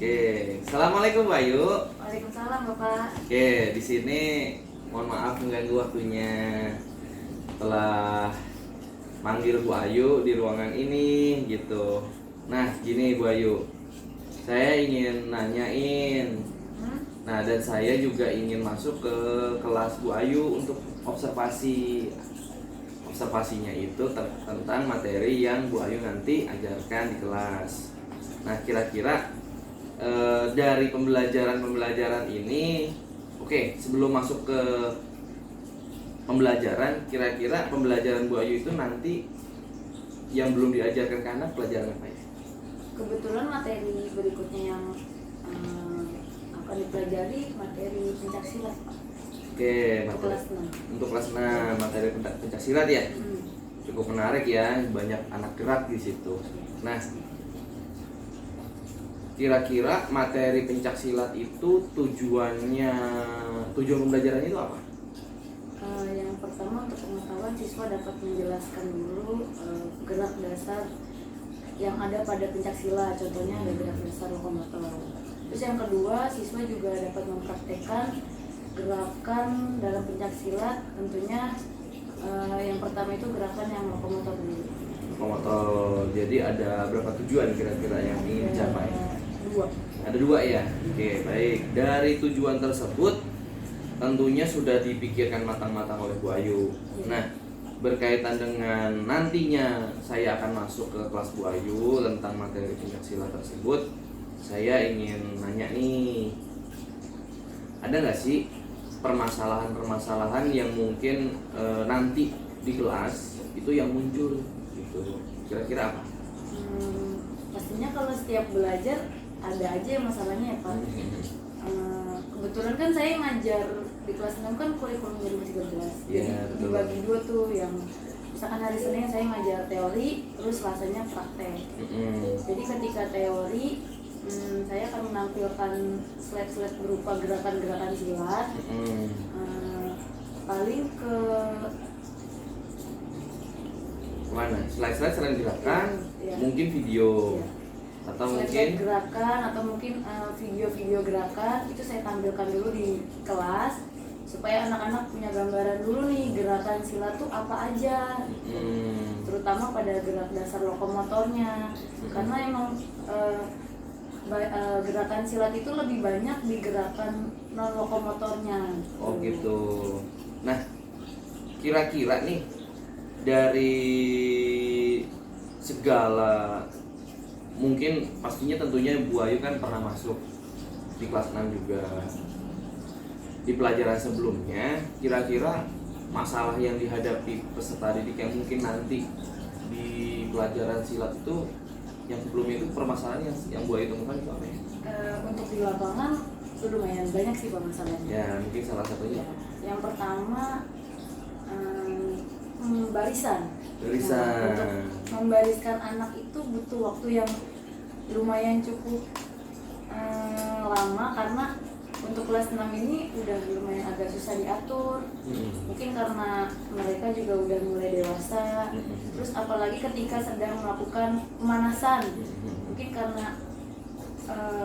Oke, assalamualaikum Bu Ayu. Waalaikumsalam Bapak. Oke, di sini mohon maaf mengganggu waktunya. Setelah manggil Bu Ayu di ruangan ini gitu. Nah, gini Bu Ayu, saya ingin nanyain. Nah, dan saya juga ingin masuk ke kelas Bu Ayu untuk observasi. Observasinya itu tentang materi yang Bu Ayu nanti ajarkan di kelas. Nah, kira-kira dari pembelajaran ini, oke, sebelum masuk ke pembelajaran, kira-kira pembelajaran Bu Ayu itu nanti yang belum diajarkan ke anak pelajaran apa ya? Kebetulan materi berikutnya yang akan dipelajari materi pencaksilat Pak. Oke, Untuk kelas 6. Untuk kelas 6 materi pencaksilat ya. Cukup menarik ya, banyak anak gerak di situ. Nah, kira-kira materi pencaksilat itu tujuan pembelajarannya itu apa? Yang pertama untuk pengetahuan siswa dapat menjelaskan dulu gerak dasar yang ada pada pencaksilat, contohnya ada gerak dasar lokomotor. Terus yang kedua, siswa juga dapat mempraktekkan gerakan dalam pencaksilat, tentunya yang pertama itu gerakan yang lokomotor dulu. Lokomotor. Jadi ada berapa tujuan kira-kira yang ingin dicapai? Ada dua ya. Oke, baik. Dari tujuan tersebut tentunya sudah dipikirkan matang-matang oleh Bu Ayu. Nah, berkaitan dengan nantinya saya akan masuk ke kelas Bu Ayu tentang materi pencaksilat tersebut, saya ingin nanya nih, ada nggak sih permasalahan-permasalahan yang mungkin nanti di kelas itu yang muncul gitu? Kira-kira apa? Pastinya kalau setiap belajar ada aja yang masalahnya ya Pak. Kebetulan kan saya ngajar di kelas 6 kan kurikulum jadi masih berjelas. Yeah, Jadi dibagi dua tuh, yang misalkan hari Senin saya ngajar teori, terus Selasanya praktek. Jadi ketika teori saya akan menampilkan slide-slide berupa gerakan-gerakan silat. Paling ke mana? Slide-slide selain gerakan, iya. mungkin video. Iya. Atau slide mungkin gerakan atau mungkin video-video gerakan itu saya tampilkan dulu di kelas supaya anak-anak punya gambaran dulu nih gerakan silat tuh apa aja, terutama pada gerak dasar lokomotornya, karena emang gerakan silat itu lebih banyak di gerakan non lokomotornya. oh gitu. Nah, kira-kira nih dari segala, mungkin pastinya tentunya Bu Ayu kan pernah masuk di kelas 6 juga. Di pelajaran sebelumnya, kira-kira masalah yang dihadapi peserta didik yang mungkin nanti di pelajaran silat itu yang sebelumnya itu permasalahan yang Bu Ayu temukan itu apa ya? Untuk di lapangan itu lumayan banyak sih permasalahannya. Ya, mungkin salah satunya Yang pertama barisan. barisan. Untuk membariskan anak itu butuh waktu yang lumayan cukup lama, karena untuk kelas 6 ini udah lumayan agak susah diatur. Mungkin karena mereka juga udah mulai dewasa. Terus apalagi ketika sedang melakukan pemanasan, mungkin karena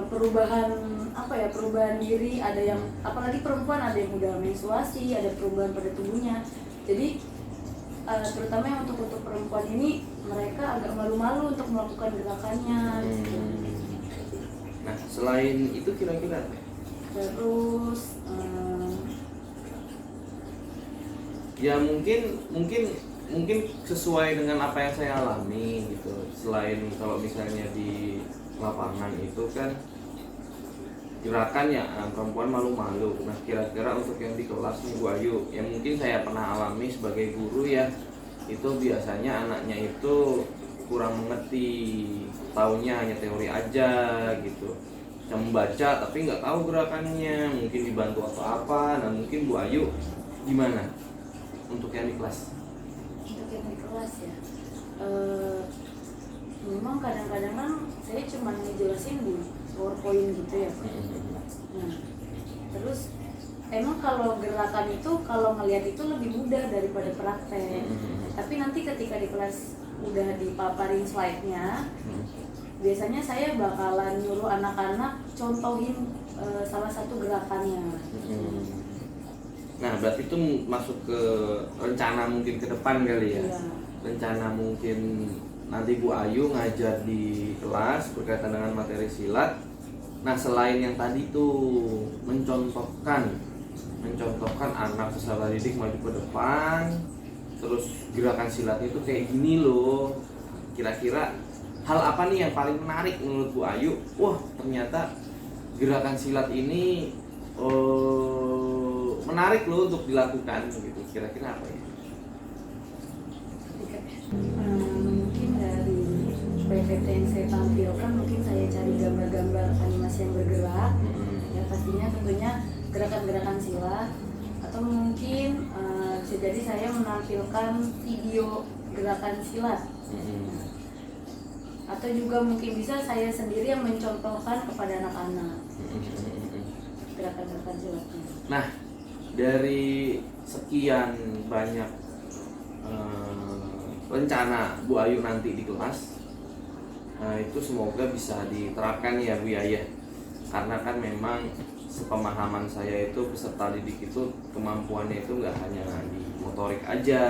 perubahan diri, ada yang apalagi perempuan ada yang udah menstruasi, ada perubahan pada tubuhnya. Jadi terutama yang untuk perempuan ini mereka agak malu-malu untuk melakukan gerakannya. Nah, selain itu kira-kira Terus ya mungkin sesuai dengan apa yang saya alami gitu. Selain kalau misalnya di lapangan itu kan gerakan ya perempuan malu-malu. Nah, kira-kira untuk yang di kelas nih Bu Ayu, yang mungkin saya pernah alami sebagai guru ya, itu biasanya anaknya itu kurang mengerti, taunya hanya teori aja gitu, bisa membaca tapi nggak tahu gerakannya, mungkin dibantu atau apa. Nah, mungkin Bu Ayu gimana untuk yang di kelas? Untuk yang di kelas ya, memang kadang-kadang kan saya cuma ngejelasin di PowerPoint gitu ya Pak. Nah, terus emang kalau gerakan itu kalau ngelihat itu lebih mudah daripada praktek. Tapi nanti ketika di kelas udah dipaparin slide-nya, biasanya saya bakalan nyuruh anak-anak contohin salah satu gerakannya. Nah, berarti itu masuk ke rencana mungkin ke depan kali ya. Iya. Rencana mungkin nanti Bu Ayu ngajar di kelas berkaitan dengan materi silat. Nah, selain yang tadi tuh mencontohkan anak peserta didik maju ke depan, terus gerakan silatnya itu kayak gini loh. Kira-kira hal apa nih yang paling menarik menurut Bu Ayu? Wah, ternyata gerakan silat ini menarik loh untuk dilakukan gitu. Kira-kira apa ya? Mungkin dari PPT yang saya tampilkan, mungkin saya cari gambar-gambar animasi yang bergerak. Ya pastinya tentunya gerakan-gerakan silat, atau mungkin bisa jadi saya menampilkan video gerakan silat. Atau juga mungkin bisa saya sendiri yang mencontohkan kepada anak-anak gerakan-gerakan silatnya. Nah, dari sekian banyak rencana Bu Ayu nanti di kelas, itu semoga bisa diterapkan ya Bu ya. Karena kan memang sepemahaman saya itu peserta didik itu kemampuannya itu nggak hanya di motorik aja,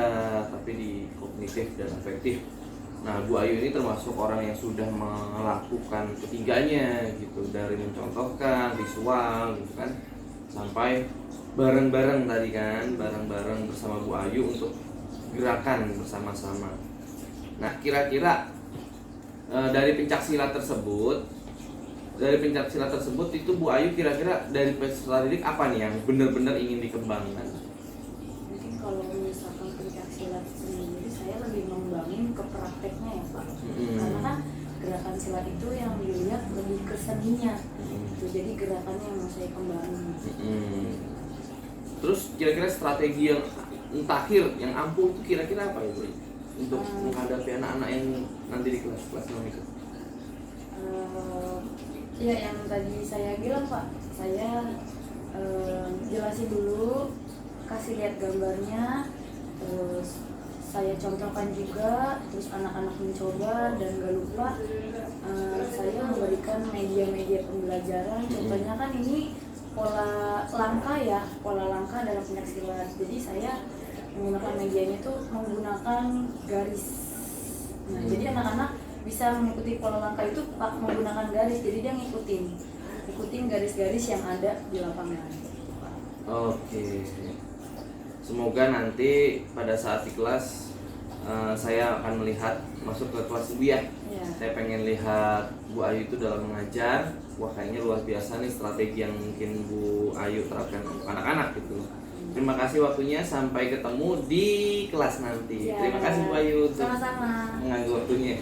tapi di kognitif dan afektif. Nah, Bu Ayu ini termasuk orang yang sudah melakukan ketiganya gitu, dari mencontohkan visual gitu kan, sampai bareng-bareng tadi kan, bareng-bareng bersama Bu Ayu untuk gerakan bersama-sama. Nah, kira-kira dari pencaksilat tersebut itu Bu Ayu kira-kira dari peserta didik apa nih yang benar-benar ingin dikembangkan? Mungkin kalau misalkan pencaksilat sendiri saya lebih ngembangin ke prakteknya ya Pak. Karena kan gerakan silat itu yang dilihat lebih ke seninya. Jadi gerakannya yang mau saya kembangin. Terus kira-kira strategi yang terakhir, yang ampuh itu kira-kira apa itu untuk menghadapi anak-anak yang nanti di kelas 6 itu? Ya yang tadi saya bilang Pak, saya jelasin dulu, kasih lihat gambarnya, terus saya contohkan juga, terus anak-anak mencoba, dan gak lupa saya memberikan media-media pembelajaran. Contohnya kan ini pola langkah dalam pencaksilat. Jadi saya menggunakan medianya itu menggunakan garis. Nah, jadi anak-anak bisa mengikuti pola langkah itu menggunakan garis. Jadi dia ngikutin garis-garis yang ada di lapangan. Oke. Semoga nanti pada saat di kelas saya akan melihat masuk ke kelas Bu ya. Saya pengen lihat Bu Ayu itu dalam mengajar. Wah, kayaknya luar biasa nih strategi yang mungkin Bu Ayu terapkan untuk anak-anak gitu. Terima kasih waktunya, sampai ketemu di kelas nanti. Ya, Terima kasih Bu Ayu untuk sama-sama mengambil waktunya.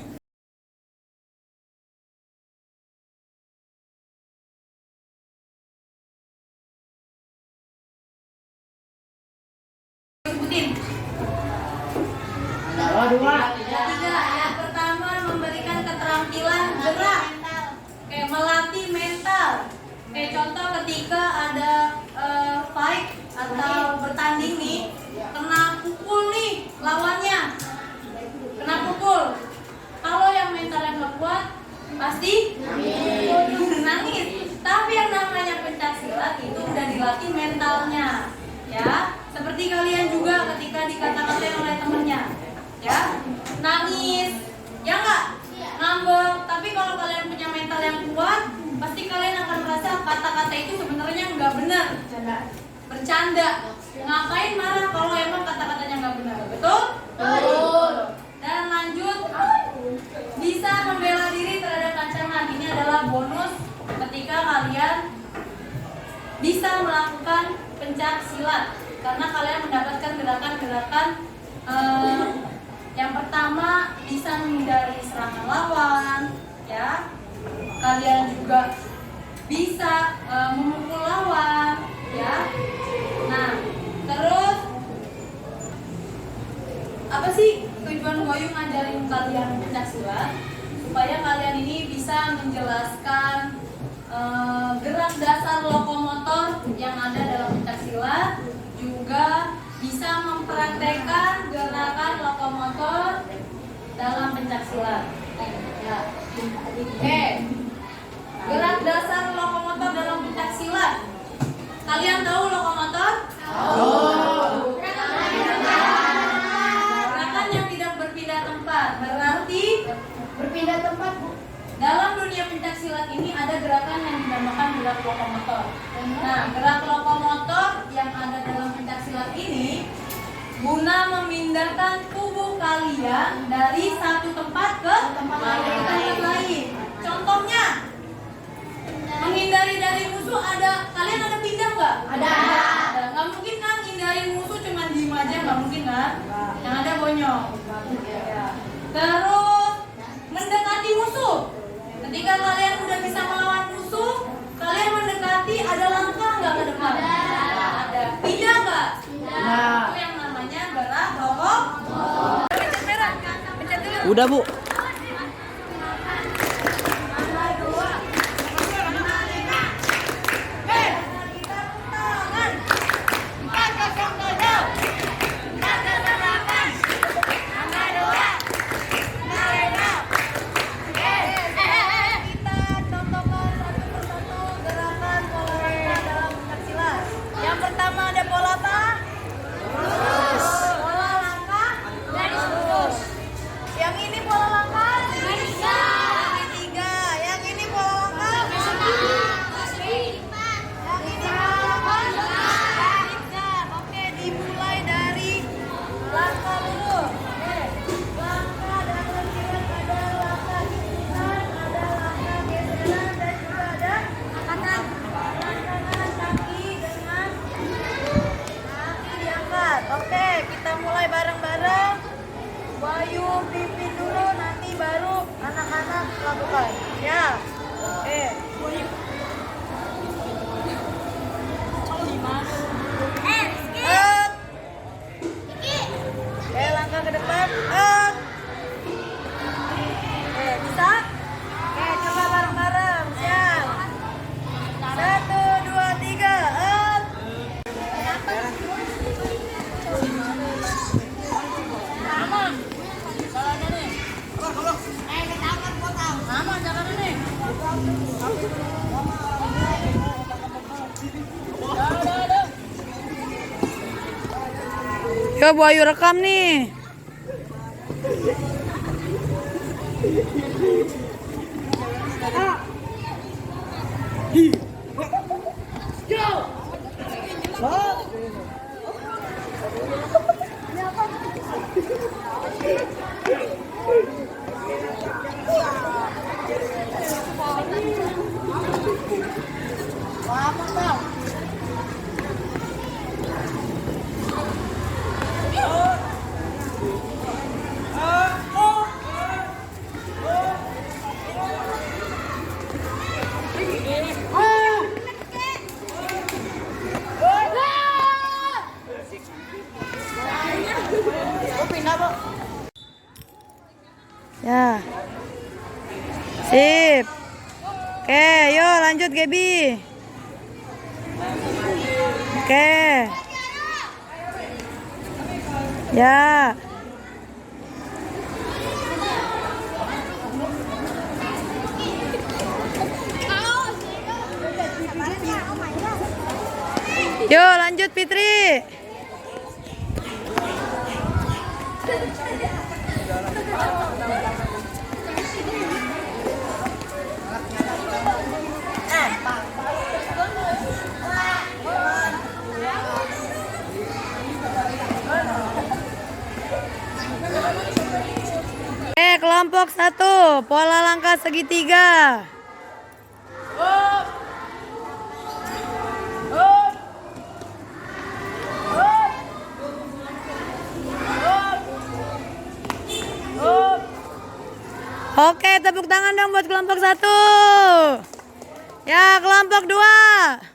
Tiga, yang pertama memberikan keterampilan gerak, kayak melatih mental. Kayak contoh ketika ada fight atau bertanding nih, kena pukul nih lawannya, kena pukul. Kalau yang mentalnya nggak kuat, pasti nangis. Tapi yang namanya pencaksilat itu udah dilatih mentalnya, ya. Seperti kalian juga ketika dikata-katain oleh temennya, ya, nangis, ya nggak, ngambek. Tapi kalau kalian punya mental yang kuat, pasti kalian akan merasa kata-kata itu sebenarnya nggak benar, bercanda. Ngapain marah kalau emang kata-katanya nggak benar, betul? Betul. Dan lanjut, bisa membela diri terhadap ancaman. Ini adalah bonus ketika kalian bisa melakukan pencaksilat, karena kalian mendapatkan gerakan-gerakan yang pertama bisa menghindari serangan lawan, ya. Kalian juga bisa memukul lawan, ya. Nah, terus apa sih tujuan Bu Ayu ngajarin kalian pencaksilat? Supaya kalian ini bisa menjelaskan gerak dasar lokomotor yang ada dalam pencaksilat, juga bisa mempraktekkan gerakan lokomotor dalam pencaksilat. Ya. Oke. Gerak dasar lokomotor dalam pencak silat. Kalian tahu lokomotor? Tahu. Gerakan yang tidak berpindah tempat berarti Berpindah tempat, Bu. dalam dunia pencak silat ini ada gerakan yang dinamakan gerak lokomotor. Nah, gerak lokomotor yang ada dalam pencak silat ini guna memindahkan tubuh kalian dari satu tempat ke tempat lain. Contohnya, menghindari dari musuh kalian ada pindah nggak? Ada. Nggak mungkin kan hindarin musuh cuma diem aja, nggak mungkin kan? Yang ada bonyok. Terus mendekati musuh. Ketika kalian udah bisa melawan musuh, kalian mendekati, ada langkah nggak ke depan? Ada. Pindah nggak? Itu yang namanya gerak lokomotor. Pencet merah. Pencet dulu. Udah, Bu. Yang pertama ada pola apa? Pola langkah garis lurus. Yang ini pola langkah segitiga. Yang ini pola langkah yang ini pola langkah zigzag. Oke, dimulai dari langkah dulu. Oke. Langkah dan gerak ada langkah geseran, ada langkah geseran dan juga ada angkatan kaki dengan kaki diangkat. Oke, kita mulai bareng-bareng. Bayu pimpin dulu, nanti baru anak-anak lakukan. Ya. Oke. Up. Oke, langkah ke depan. Up. Oke, bisa? Oke, coba bareng-bareng. Siap. 1, 2, 3. Up. Sama. Jalannya nih. Sama jalannya nih. Yo, Bu Ayu rekam nih. Ya. Sip. Oke, yuk lanjut Gaby. Oke. Ya. Yuk lanjut Fitri. Kelompok 1, pola langkah segitiga. Oke, tepuk tangan dong buat kelompok 1. Ya, kelompok 2.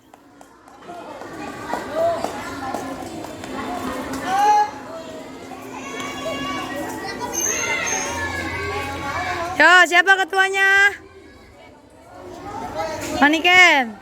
Yo, siapa ketuanya? Maniken.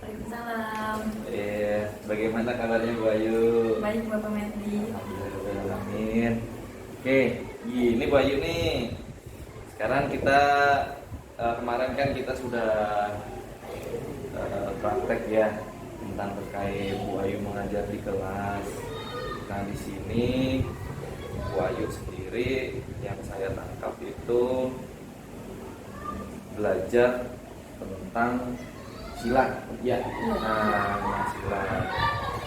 Waalaikumsalam. Bagaimana kabarnya Bu Ayu? Baik Bapak Mendri. Alhamdulillah. Oke, gini Bu Ayu nih. Sekarang kita kemarin kan kita sudah praktek ya tentang terkait Bu Ayu mengajar di kelas. Nah di sini Bu Ayu sendiri yang saya tangkap itu belajar tentang silat ya. Nah silat.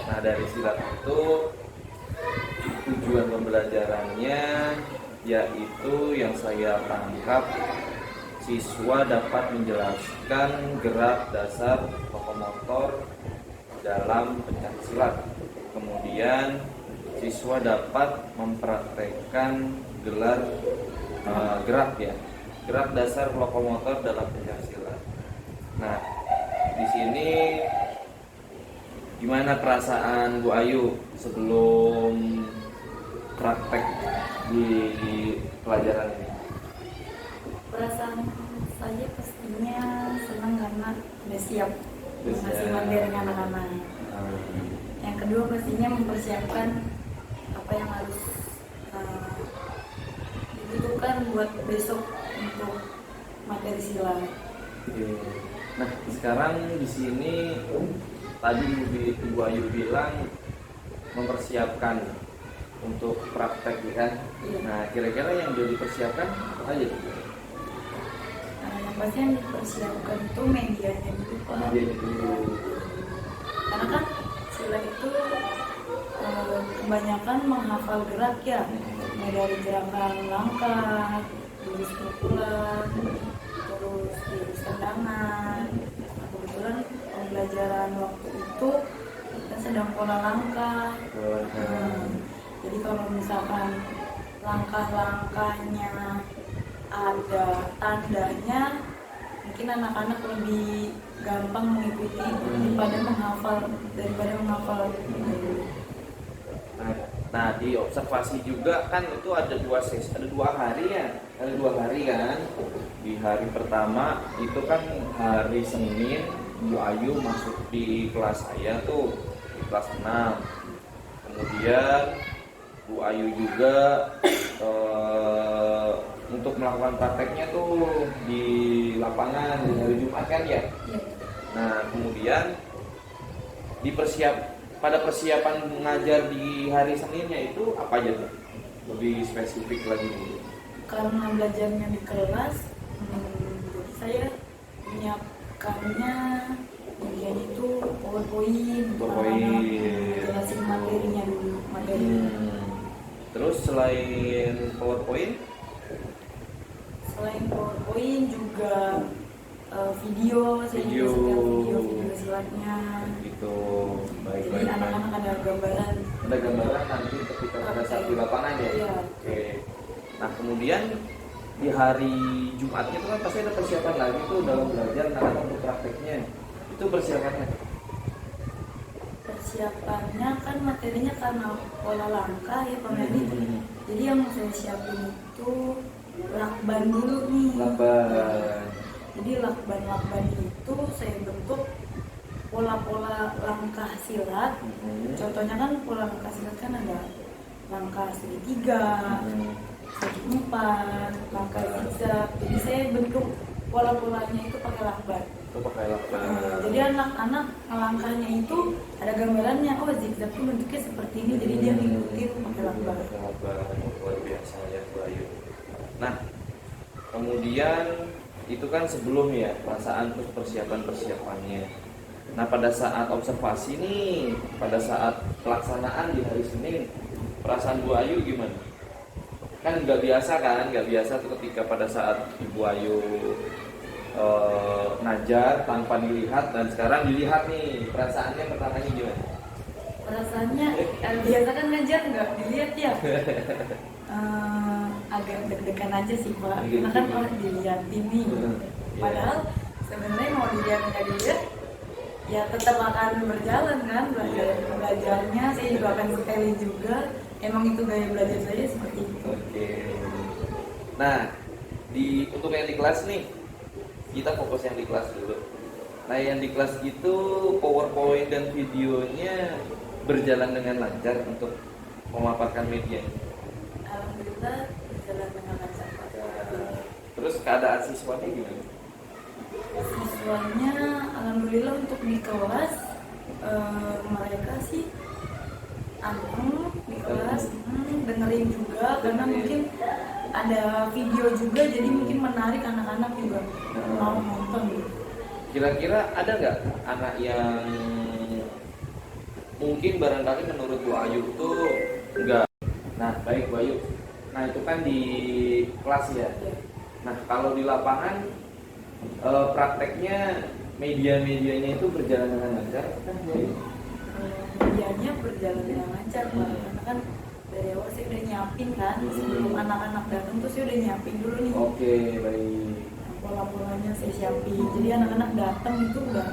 Nah dari silat itu tujuan pembelajarannya yaitu yang saya tangkap siswa dapat menjelaskan gerak dasar lokomotor dalam pencak silat. Kemudian siswa dapat mempraktekkan gerak dasar lokomotor dalam pencak silat. Nah, di sini gimana perasaan Bu Ayu sebelum praktek di pelajaran ini? Perasaan saya pastinya senang karena udah siap Udah ngasih siap. materi anak-anak. Yang kedua pastinya mempersiapkan apa yang harus dibutuhkan buat besok untuk materi silat. Oke. Nah, sekarang di sini tadi Ibu Ayu bilang mempersiapkan untuk praktek ya kan? Iya. Nah, kira-kira yang udah dipersiapkan apa aja tuh? Yang pasti yang dipersiapkan itu medianya dulu Pak. Medianya dulu. Karena kan silat itu kebanyakan menghafal gerak ya, mulai dari gerakan langkah, jurus pukulan, terus jurus tendangan. Nah, kebetulan pembelajaran waktu itu kita sedang pola langkah. Jadi kalau misalkan langkah-langkahnya ada tandanya, mungkin anak-anak lebih gampang mengikuti daripada menghafal. Nah, di observasi juga kan itu ada dua hari ya, ada 2 hari kan. Di hari pertama itu kan hari Senin, Bu Ayu masuk di kelas saya tuh, di kelas 6. Kemudian Bu Ayu juga untuk melakukan prakteknya tuh di lapangan di hari Jumat kan ya. Nah, kemudian pada persiapan mengajar di hari Seninnya itu apa aja tuh? Lebih spesifik lagi dulu. Karena belajarnya di kelas, jadi saya menyiapkannya bagian itu PowerPoint, jelasin materinya dulu. Terus selain PowerPoint juga video, saya juga setel video silatnya. gitu. Baik. Jadi anak-anak ada gambaran. Ada gambaran nanti ketika pada saat di lapangan ya. Iya. Oke. Nah, kemudian di hari Jumatnya itu kan pasti ada persiapan lagi tuh dalam belajar anak-anak untuk prakteknya. Itu persiapannya. Persiapannya kan materinya karena pola langkah ya Pak Medi. Jadi yang saya siapin itu lakban dulu nih. Lakban. Jadi lakban itu saya bentuk pola-pola langkah silat. Contohnya kan pola langkah silat kan ada langkah segitiga, segi 4, langkah zigzag. Jadi saya bentuk pola-polanya itu pakai lakban. Itu pakai lakban. Jadi anak-anak langkahnya itu ada gambarannya, oh zigzag itu bentuknya seperti ini, jadi dia ngikutin pakai lakban. Luar biasa ya Bu Ayu. Nah, kemudian itu kan sebelum ya perasaan terus persiapannya. Nah, pada saat observasi nih, pada saat pelaksanaan di hari Senin, perasaan Bu Ayu gimana? Kan nggak biasa tuh ketika pada saat Ibu Ayu ngajar tanpa dilihat dan sekarang dilihat nih, perasaannya pertamanya gimana? Perasaannya biasa kan ngajar nggak dilihat ya. Agak deg-degan aja sih Pak, karena kan dilihat ini. Padahal sebenarnya mau dilihat nggak dilihat, ya tetap akan berjalan kan belajarnya. Saya juga akan setelin juga. Emang itu gaya belajar saya seperti itu. Oke. Nah, untuk yang di kelas nih, kita fokus yang di kelas dulu. Nah, yang di kelas itu PowerPoint dan videonya berjalan dengan lancar untuk memaparkan media. Alhamdulillah berjalan dengan lancar Pak. Terus keadaan siswanya gimana? Siswanya alhamdulillah untuk di kelas mereka sih anteng di kelas, dengerin juga karena mungkin ada video juga jadi mungkin menarik anak-anak juga mau nonton gitu. Kira-kira ada nggak anak yang mungkin barangkali menurut Bu Ayu tuh enggak? Nah, baik Bu Ayu. Nah, itu kan di kelas ya. Nah, kalau di lapangan prakteknya media-medianya itu berjalan dengan lancar kan Bu Ayu? Medianya berjalan dengan lancar Pak. Karena kan dari awal saya udah nyiapin kan sebelum anak-anak datang tuh saya udah nyiapin dulu nih. Oke, baik. Pola-polanya saya siapin. Jadi anak-anak datang itu udah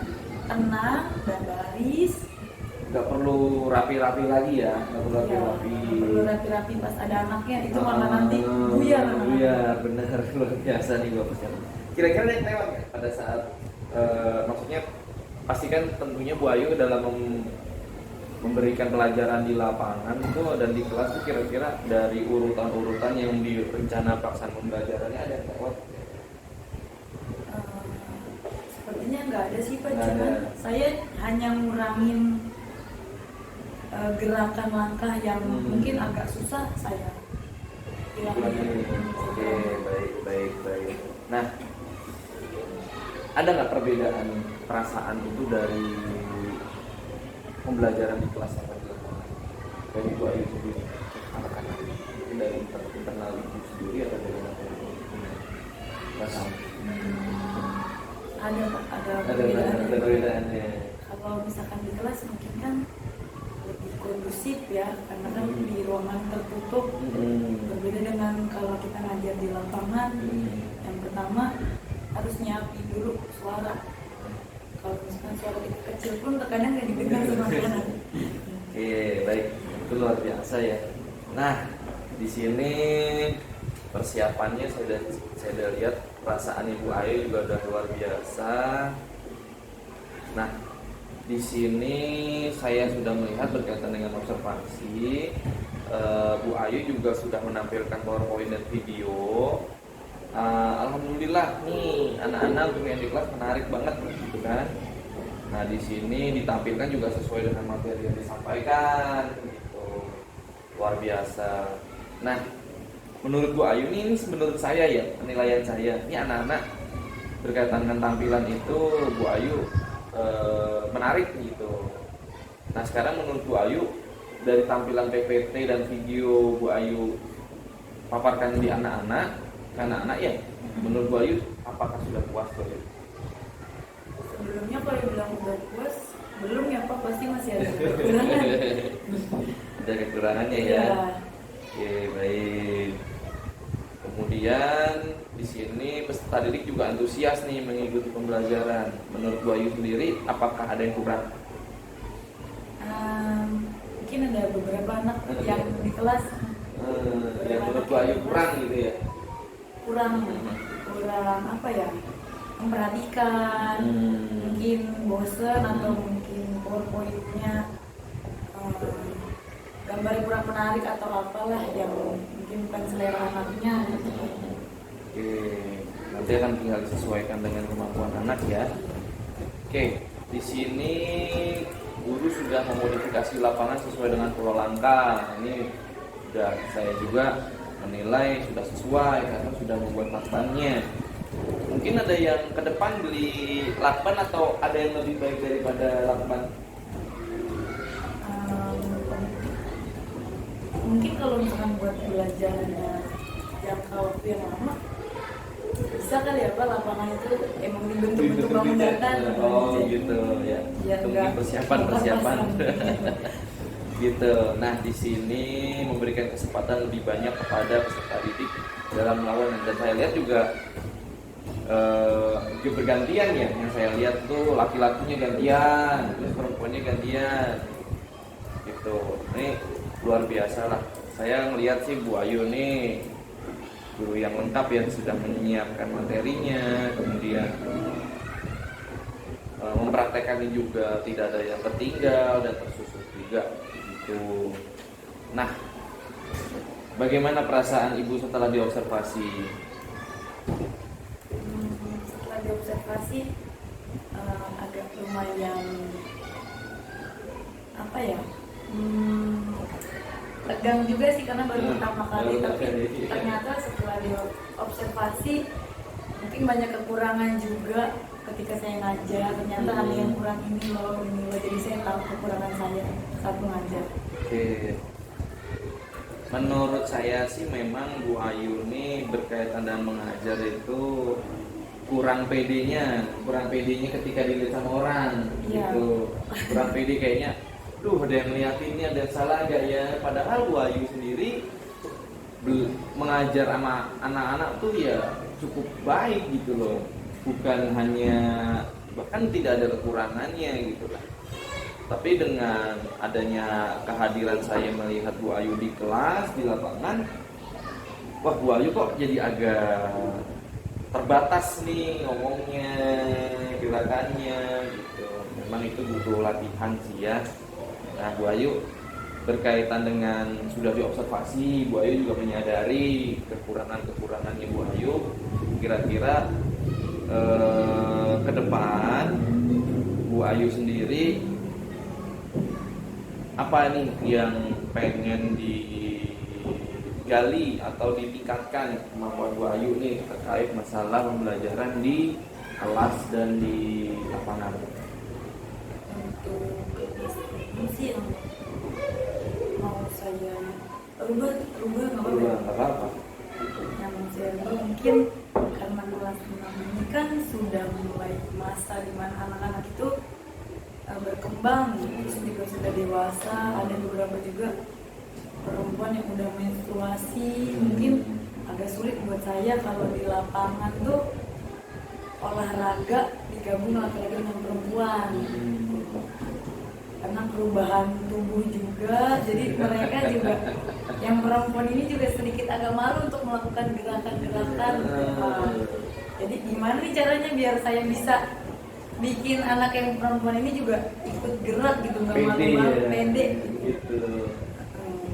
tenang, udah baris. Nggak perlu rapi-rapi lagi ya, nggak perlu Ya, rapi-rapi. nggak perlu rapi-rapi pas ada anaknya itu malah nanti buyar anak-anak. Buyar, benar, luar biasa nih Bapaknya. Kira-kira ada yang lewat nggak pada saat maksudnya pastikan tentunya Bu Ayu dalam memberikan pelajaran di lapangan itu dan di kelas itu kira-kira dari urutan-urutan yang di rencana pelaksanaan pembelajarannya ada yang lewat? Sepertinya nggak ada sih Pak, Nggak cuman ada. saya hanya ngurangin gerakan langkah yang mungkin agak susah saya hilangin. Oke, baik. Nah, ada nggak perbedaan perasaan itu dari pembelajaran di kelas sama di lapangan? Dari Bu Ayu sendiri, anak-anak mungkin dari internal ibu sendiri atau dari anak-anak perasaan? Ada Pak, ada Ada perbedaannya. perbedaannya. Kalau misalkan di kelas mungkin kan lebih kondusif ya, karena kan di ruangan tertutup. Berbeda dengan kalau kita ngajar di lapangan. Yang pertama harus nyiapin dulu suara. Kalau misalkan suara kita kecil pun terkadang nggak didengar sama anak. Oke, baik. Itu luar biasa ya. Nah, di sini persiapannya saya udah lihat perasaan Ibu Ayu juga udah luar biasa. Nah, di sini saya sudah melihat berkaitan dengan observasi Bu Ayu juga sudah menampilkan PowerPoint dan video. Alhamdulillah nih anak-anak untuk yang di kelas menarik banget gitu kan. Nah, di sini ditampilkan juga sesuai dengan materi yang disampaikan gitu. Luar biasa. Nah, menurut Bu Ayu ini menurut saya ya, penilaian saya, ini anak-anak berkaitan dengan tampilan itu Bu Ayu menarik gitu. Nah, sekarang menurut Bu Ayu dari tampilan PPT dan video Bu Ayu paparkan di anak-anak ya, menurut Bu Ayu apakah sudah puas Bu Ayu? Sebelumnya kalau bilang udah puas, belum ya Pak, pasti masih ada kekurangan. Ada kekurangannya ya. Oke, baik. Kemudian di sini peserta didik juga antusias nih mengikuti pembelajaran. Menurut Bu Ayu sendiri, apakah ada yang kurang? Mungkin ada beberapa anak yang di kelas Yang menurut Bu Ayu kurang gitu ya? kurang apa ya, memperhatikan, mungkin bosen atau mungkin PowerPoint-nya gambarnya kurang menarik atau apalah yang mungkin bukan selera anaknya. Oke, nanti akan tinggal disesuaikan dengan kemampuan anak ya. Oke, di sini guru sudah memodifikasi lapangan sesuai dengan pola langkah. Ini sudah saya juga menilai sudah sesuai karena sudah membuat lakbannya. Mungkin ada yang ke depan beli lakban atau ada yang lebih baik daripada lakban? Mungkin kalau misalkan buat belajarnya jangka waktu yang lama bisa kali ya Pak, lapangan itu emang dibentuk untuk bangunan. Oh gitu ya. Biar Mungkin nggak persiapan. pasang. Gitu. Nah, di sini memberikan kesempatan lebih banyak kepada peserta didik dalam melawan, dan saya lihat juga bergantian ya. Yang saya lihat tuh laki-lakinya gantian, terus perempuannya gantian. Gitu. Ini luar biasa lah. Saya ngelihat sih Bu Ayu nih guru yang lengkap yang sudah menyiapkan materinya, kemudian mempraktekannya juga tidak ada yang tertinggal dan tersusun juga gitu. Nah, bagaimana perasaan ibu setelah diobservasi? Setelah diobservasi agak lumayan apa ya, tegang juga sih karena baru pertama kali, tapi ternyata setelah diobservasi mungkin banyak kekurangan juga ketika saya ngajar. Ternyata ada yang kurang ini loh, jadi saya tahu kekurangan saya saat mengajar. Oke. Menurut saya sih memang Bu Ayu ini berkaitan dengan mengajar itu kurang pedenya ketika dilihat sama orang gitu. Kurang pede kayaknya, ada yang ngeliatin ini, ada yang salah nggak ya? Padahal Bu Ayu sendiri mengajar sama anak-anak tuh ya cukup baik gitu loh. Bukan hanya, bahkan tidak ada kekurangannya gitu lah. Tapi dengan adanya kehadiran saya melihat Bu Ayu di kelas, di lapangan, wah Bu Ayu kok jadi agak terbatas nih ngomongnya, gerakannya gitu. Memang itu butuh latihan sih ya. Nah, Bu Ayu berkaitan dengan sudah diobservasi, Bu Ayu juga menyadari kekurangannya Bu Ayu. Kira-kira ke depan Bu Ayu sendiri apa nih yang pengen digali atau ditingkatkan kemampuan Bu Ayu nih terkait masalah pembelajaran di kelas dan di lapangan? Untuk ini sih yang mau saya rubah nggak apa-apa. Yang mau saya rubah mungkin karena kelas 6 ini kan sudah mulai masa di mana anak-anak itu berkembang, terus juga sudah dewasa. Ada beberapa juga perempuan yang udah menstruasi. Mungkin agak sulit buat saya kalau di lapangan tuh olahraga digabung laki-laki dengan perempuan, karena perubahan tubuh juga. Jadi mereka juga, yang perempuan ini juga sedikit agak malu untuk melakukan gerakan-gerakan. Jadi gimana nih caranya biar saya bisa bikin anak yang perempuan ini juga ikut gerak gitu, nggak malu-malu, pede gitu.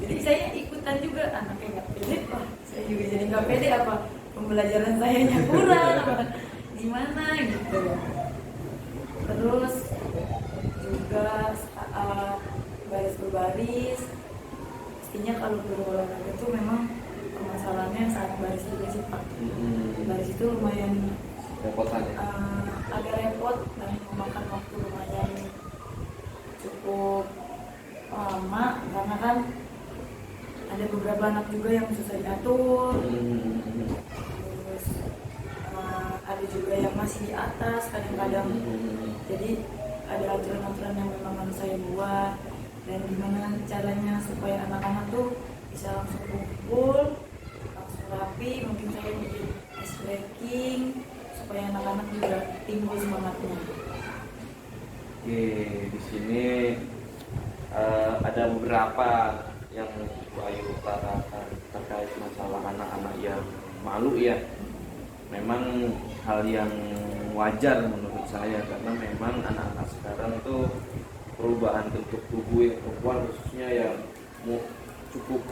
Jadi saya ikutan juga, anaknya nggak pede, saya juga jadi nggak pede, apa pembelajaran sayanya kurang, apa gimana gitu. Terus juga baris berbaris, pastinya kalau berolahraga itu memang permasalahannya saat baris juga sih Pak. Baris itu lumayan agak repot dan memakan waktu lumayan cukup lama, karena kan ada beberapa anak juga yang susah diatur. Terus ada juga yang masih di atas kadang-kadang. Jadi ada aturan-aturan yang memang harus saya buat, dan gimana caranya supaya anak-anak tuh bisa langsung kumpul, langsung rapi. Mungkin saya bikin ice breaking supaya anak-anak juga timbul semangatnya. Oke, di sini ada beberapa yang Bu Ayu utarakan terkait masalah anak-anak yang malu ya. Memang hal yang wajar menurut saya, karena memang anak-anak sekarang tuh perubahan bentuk tubuh yang perempuan khususnya ya cukup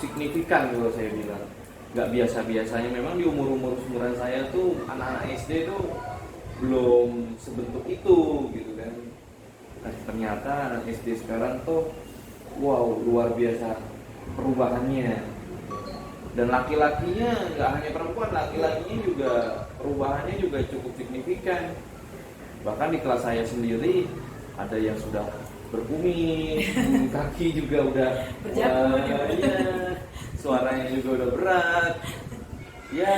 signifikan kalau saya bilang. Nggak biasa-biasanya, memang di umuran saya tuh anak-anak SD tuh belum sebentuk itu gitu kan. Nah, ternyata anak SD sekarang tuh wow, luar biasa perubahannya. Dan laki-lakinya nggak hanya perempuan, laki-lakinya juga perubahannya juga cukup signifikan. Bahkan di kelas saya sendiri ada yang sudah berkumis, kaki juga udah iya, suaranya juga udah berat. Ya,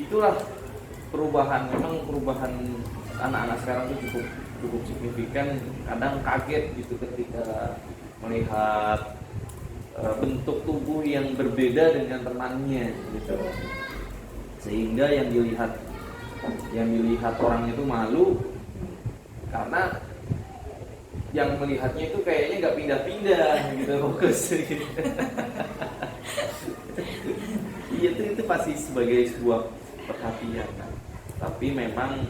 itulah perubahan. Memang perubahan anak-anak sekarang tuh cukup signifikan. Kadang kaget gitu ketika melihat bentuk tubuh yang berbeda dengan temannya gitu. Sehingga yang dilihat orang itu malu, karena yang melihatnya itu kayaknya nggak pindah-pindah gitu, fokus gitu. Iya, itu pasti sebagai sebuah perhatian kan. Tapi memang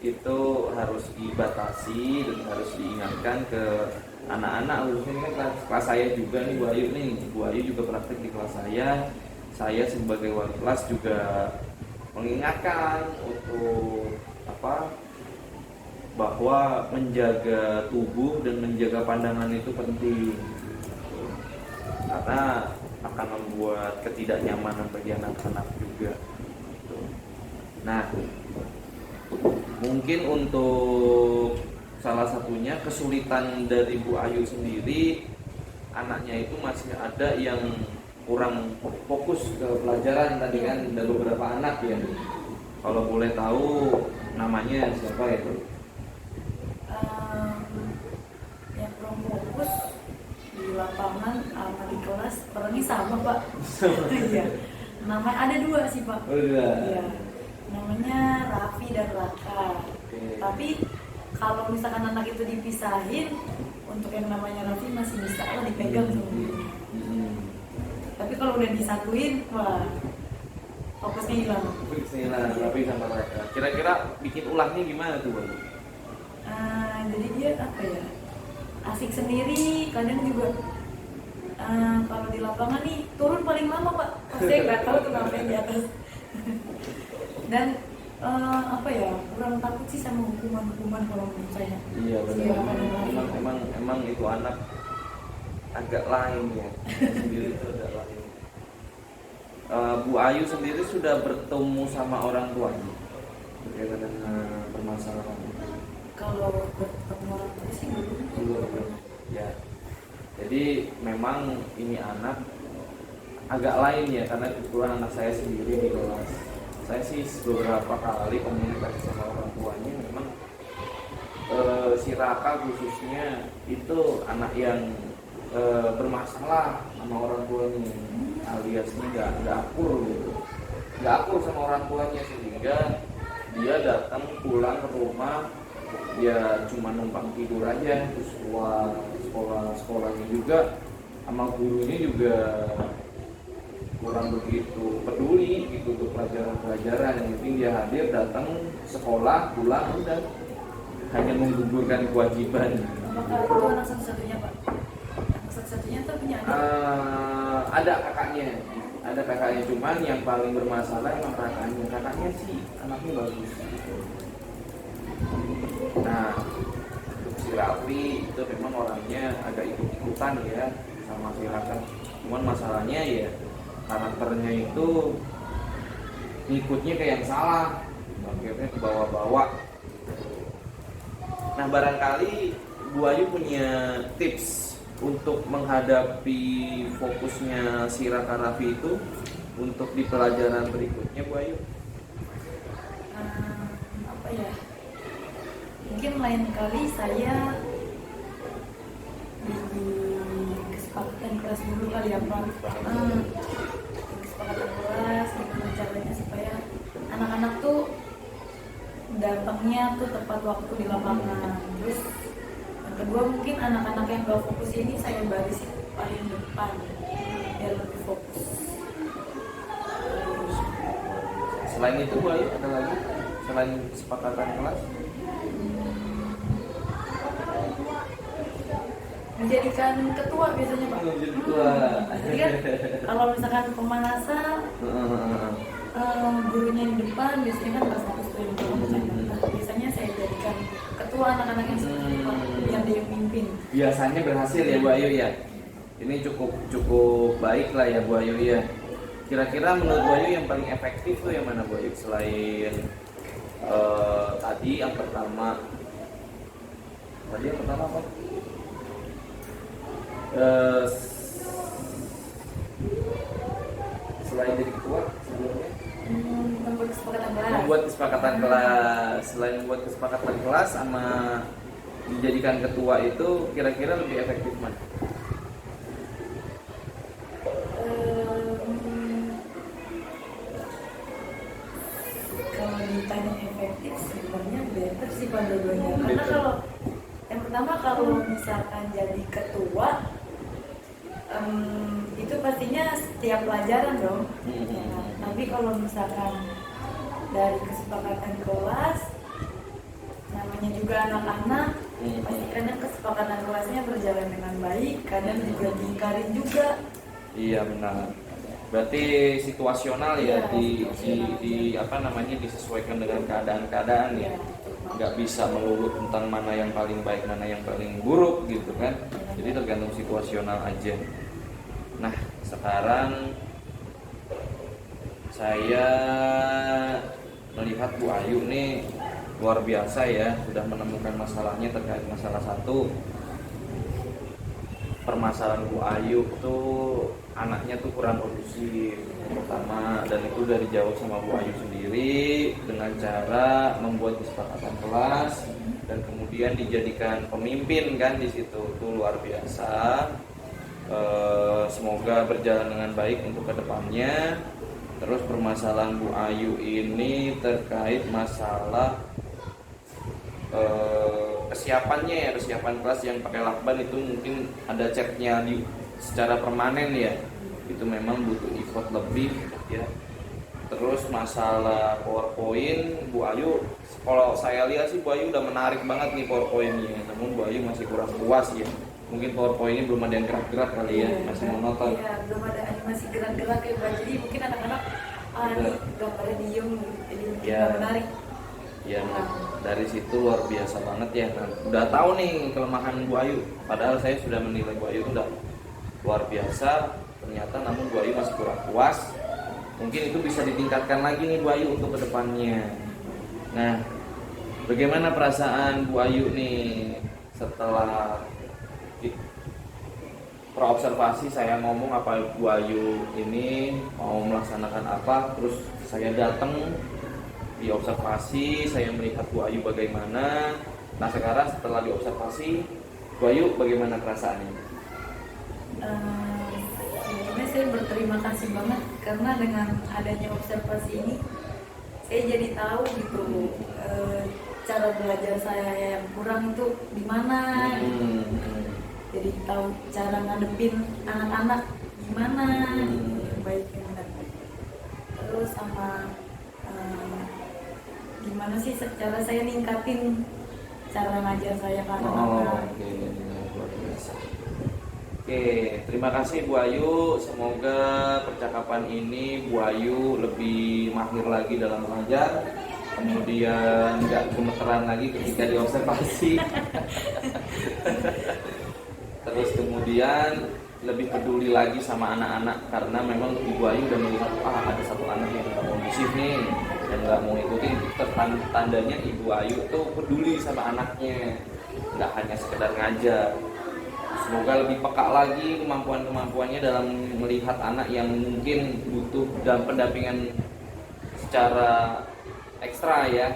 itu harus dibatasi dan harus diingatkan ke anak-anak, khususnya ini kan kelas saya juga nih Bu Ayu nih. Bu Ayu juga praktek di kelas saya sebagai wali kelas juga mengingatkan untuk bahwa menjaga tubuh dan menjaga pandangan itu penting, karena akan membuat ketidaknyamanan bagi anak-anak juga. Nah, mungkin untuk salah satunya kesulitan dari Bu Ayu sendiri, anaknya itu masih ada yang kurang fokus ke pelajaran tadi kan, ada beberapa anak ya. Kalau boleh tahu namanya siapa itu? Yang kurang fokus di lapangan sama di kelas orangnya sama Pak. Iya. Namanya ada 2 sih Pak. Oh, iya. Iya. Namanya Raffi dan Raka. Oke. Tapi kalau misalkan anak itu dipisahin, untuk yang namanya Raffi masih bisa lah dipegang sama gurunya. Tapi kalau udah disatuin, wah fokusnya hilang. Bismillah, Raffi sama Raka. Kira-kira bikin ulangnya gimana tuh, Bang? Jadi dia apa ya, asik sendiri, kadang juga kalau di lapangan nih turun paling lama Pak. Saya nggak tahu tuh ngapain di atas. Dan apa ya, kurang takut sih sama hukuman kalau menurut saya. Iya Iya, benar. Emang itu anak agak lain ya. Sendiri itu agak lain. Bu Ayu sendiri sudah bertemu sama orang tuanya berkaitan dengan permasalahan. Kalau bertemu orang tua sih belum. Ya. Jadi memang ini anak agak lain ya, karena kebetulan anak saya sendiri di kelas. Saya sih beberapa kali komunikasi sama orang tuanya, memang si Raka khususnya itu anak yang bermasalah sama orang tuanya, aliasnya nggak akur gitu, nggak akur sama orang tuanya, sehingga dia datang pulang ke rumah ya cuma numpang tidur aja. Terus sekolahnya juga sama gurunya juga kurang begitu peduli gitu untuk pelajaran. Yang penting dia hadir, datang sekolah, pulang, udah hanya menggugurkan kewajiban. Apakah itu anak satu-satunya Pak? Anak satu-satunya atau punya adik? Ada kakaknya, cuman yang paling bermasalah emang kakaknya sih anaknya bagus. Nah, untuk si Raffi itu memang orangnya agak ikut-ikutan ya sama si Raka. Cuman masalahnya ya karakternya itu ngikutnya kayak yang salah, akhirnya ke bawah-bawah. Nah, barangkali Bu Ayu punya tips untuk menghadapi fokusnya si Raka Raffi itu untuk di pelajaran berikutnya, Bu Ayu. Apa ya? Mungkin lain kali saya di kesepakatan kelas dulu kali ya Pak. Kesepakatan kelas gimana caranya supaya anak-anak tuh datangnya tuh tepat waktu di lapangan. Terus yang kedua, mungkin anak-anak yang gak fokus ini saya barisin paling depan biar lebih fokus. Selain itu, Bu Ayu, ada lagi selain kesepakatan kelas? Menjadikan ketua biasanya Pak. Menjadi ketua. Jadi kan kalau misalkan pemanasan gurunya di depan, biasanya kan kelas fokus tuh yang bercanda. Biasanya saya jadikan ketua anak-anak yang seperti Pak, biar dia yang mimpin. Biasanya berhasil ya Bu Ayu ya. Ini cukup baik lah ya Bu Ayu ya. Kira-kira menurut Bu Ayu yang paling efektif tuh yang mana Bu Ayu, selain tadi yang pertama apa? Selain jadi ketua sebelumnya membuat kesepakatan kelas. Selain membuat kesepakatan kelas sama dijadikan ketua, itu kira-kira lebih efektif mana? Kalau ditanya efektif, sebenarnya better sih pada dua-duanya. Karena kalau yang pertama, kalau misalkan jadi ketua, itu pastinya setiap pelajaran dong. Ya. Tapi kalau misalkan dari kesepakatan kelas, namanya juga anak-anak, pasti kadang kesepakatan kelasnya berjalan dengan baik, kadang juga diingkarin juga. Iya benar. Berarti situasional ya, di apa namanya, disesuaikan dengan keadaan-keadaan ya. Nggak bisa melulu tentang mana yang paling baik, mana yang paling buruk gitu kan. Jadi tergantung situasional aja. Nah sekarang saya melihat Bu Ayu nih luar biasa ya, sudah menemukan masalahnya terkait masalah satu. Permasalahan Bu Ayu tuh anaknya tuh kurang kondusif pertama, dan itu udah dijawab sama Bu Ayu sendiri dengan cara membuat kesepakatan kelas dan kemudian dijadikan pemimpin kan di situ. Tuh luar biasa. Semoga berjalan dengan baik untuk kedepannya. Terus permasalahan Bu Ayu ini terkait masalah kesiapannya ya, kesiapan kelas yang pakai lakban itu mungkin ada ceknya secara permanen ya, itu memang butuh effort lebih ya. Terus masalah PowerPoint Bu Ayu, kalau saya lihat sih Bu Ayu udah menarik banget nih PowerPoint-nya, namun Bu Ayu masih kurang puas ya. Mungkin PowerPoint-nya belum ada yang gerak-gerak kali ya, masih monoton. Iya, belum ada animasi gerak-gerak ya Pak. Jadi mungkin anak-anak ini gambarnya diem, jadi mungkin Ya. nggak menarik. Ya, dari situ luar biasa banget ya. Nah, udah tahu nih kelemahan Bu Ayu. Padahal saya sudah menilai Bu Ayu itu udah luar biasa. Ternyata namun Bu Ayu masih kurang puas. Mungkin itu bisa ditingkatkan lagi nih Bu Ayu untuk kedepannya. Nah, bagaimana perasaan Bu Ayu nih setelah praobservasi saya ngomong apa Bu Ayu ini mau melaksanakan apa, terus saya datang diobservasi, saya melihat Bu Ayu bagaimana. Nah sekarang setelah diobservasi, Bu Ayu bagaimana perasaannya? Sebenarnya saya berterima kasih banget karena dengan adanya observasi ini saya jadi tahu gitu cara belajar saya yang kurang itu di mana. Jadi tahu cara ngadepin anak-anak gimana, baik yang benar. Terus sama gimana sih secara saya ningkatin cara ngajar saya ke anak-anak. Oke, luar biasa. Oke, terima kasih Bu Ayu. Semoga percakapan ini Bu Ayu lebih mahir lagi dalam mengajar. Kemudian nggak gemeteran lagi ketika diobservasi. Terus kemudian lebih peduli lagi sama anak-anak, karena memang Ibu Ayu udah melihat ada satu anak yang nggak kondusif nih dan nggak mau ikutin. Tandanya Ibu Ayu tuh peduli sama anaknya, nggak hanya sekedar ngajar. Semoga lebih peka lagi kemampuannya dalam melihat anak yang mungkin butuh dan pendampingan secara ekstra ya.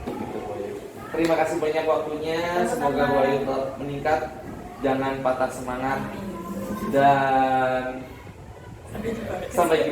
Gitu, Bu Ayu. Terima kasih banyak waktunya. Semoga Bu Ayu tetap meningkat, jangan patah semangat, dan sampai jumpa.